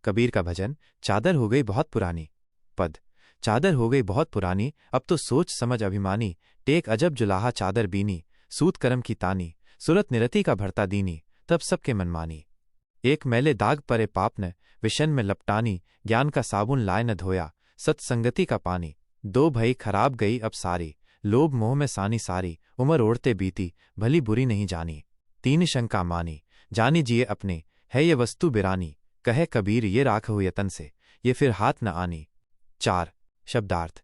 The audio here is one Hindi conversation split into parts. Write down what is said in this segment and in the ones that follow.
कबीर का भजन। चादर हो गई बहुत पुरानी। पद। चादर हो गई बहुत पुरानी, अब तो सोच समझ अभिमानी। टेक अजब जुलाहा चादर बीनी, सूत करम की तानी। सुरत निरति का भरता दीनी, तब सबके मनमानी। एक मैले दाग परे पाप न, विशन में लपटानी। ज्ञान का साबुन लाए न धोया, सत्संगति का पानी। दो भई खराब गई अब सारी, लोभ मोह में सानी सारी। उमर ओढ़ते बीती, भली बुरी नहीं जानी। तीन शंका मानी, जानी जिए अपने, है ये वस्तु बिरानी। कहे कबीर ये राखहु यतन से, ये फिर हाथ न आनी। 4 शब्दार्थ।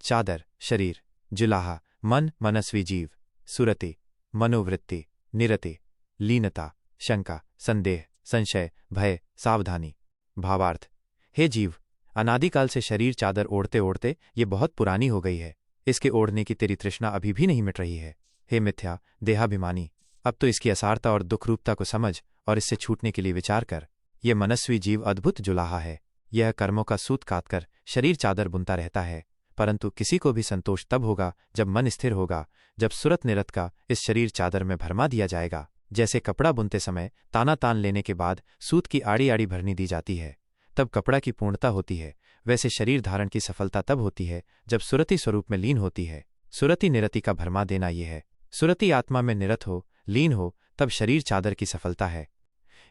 चादर शरीर, जुलाहा मन मनस्वी जीव, सुरति मनोवृत्ति, निरति लीनता, शंका संदेह संशय भय सावधानी। भावार्थ। हे जीव, अनादिकाल से शरीर चादर ओढ़ते ओढ़ते ये बहुत पुरानी हो गई है। इसके ओढ़ने की तेरी तृष्णा अभी भी नहीं मिट रही है। हे मिथ्या देहाभिमानी, अब तो इसकी असारता और दुखरूपता को समझ और इससे छूटने के लिए विचार कर। यह मनस्वी जीव अद्भुत जुलाहा है। यह कर्मों का सूत काटकर शरीर चादर बुनता रहता है, परंतु किसी को भी संतोष तब होगा जब मन स्थिर होगा, जब सुरत निरत का इस शरीर चादर में भरमा दिया जाएगा। जैसे कपड़ा बुनते समय ताना तान लेने के बाद सूत की आड़ी आड़ी भरनी दी जाती है, तब कपड़ा की पूर्णता होती है, वैसे शरीर धारण की सफलता तब होती है जब सुरति स्वरूप में लीन होती है। सुरति निरति का भरमा देना ये है। सुरति आत्मा में निरत हो, लीन हो, तब शरीर चादर की सफलता है।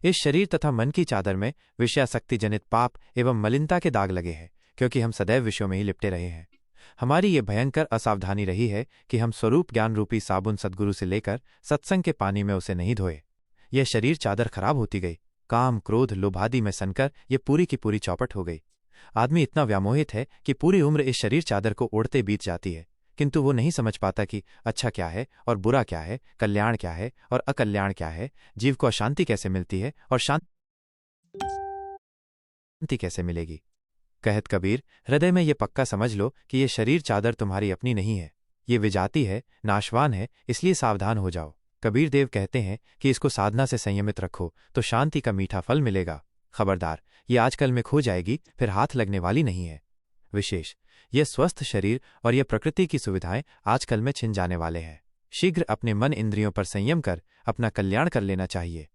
इस शरीर तथा मन की चादर में विषयासक्ति जनित पाप एवं मलिनता के दाग लगे हैं, क्योंकि हम सदैव विषयों में ही लिपटे रहे हैं। हमारी ये भयंकर असावधानी रही है कि हम स्वरूप ज्ञान रूपी साबुन सद्गुरु से लेकर सत्संग के पानी में उसे नहीं धोए। यह शरीर चादर खराब होती गई। काम क्रोध लोभादि में सनकर ये पूरी की पूरी चौपट हो गई। आदमी इतना व्यामोहित है कि पूरी उम्र इस शरीर चादर को ओढ़ते बीत जाती है, किंतु वो नहीं समझ पाता कि अच्छा क्या है और बुरा क्या है, कल्याण क्या है और अकल्याण क्या है, जीव को अशांति कैसे मिलती है और शांति कैसे मिलेगी। कहत कबीर, हृदय में ये पक्का समझ लो कि ये शरीर चादर तुम्हारी अपनी नहीं है। ये विजाती है, नाशवान है, इसलिए सावधान हो जाओ। कबीर देव कहते हैं कि इसको साधना से संयमित रखो तो शांति का मीठा फल मिलेगा। खबरदार, ये आजकल में खो जाएगी, फिर हाथ लगने वाली नहीं है। विशेष, यह स्वस्थ शरीर और यह प्रकृति की सुविधाएं आजकल में छिन जाने वाले हैं। शीघ्र अपने मन इंद्रियों पर संयम कर अपना कल्याण कर लेना चाहिए।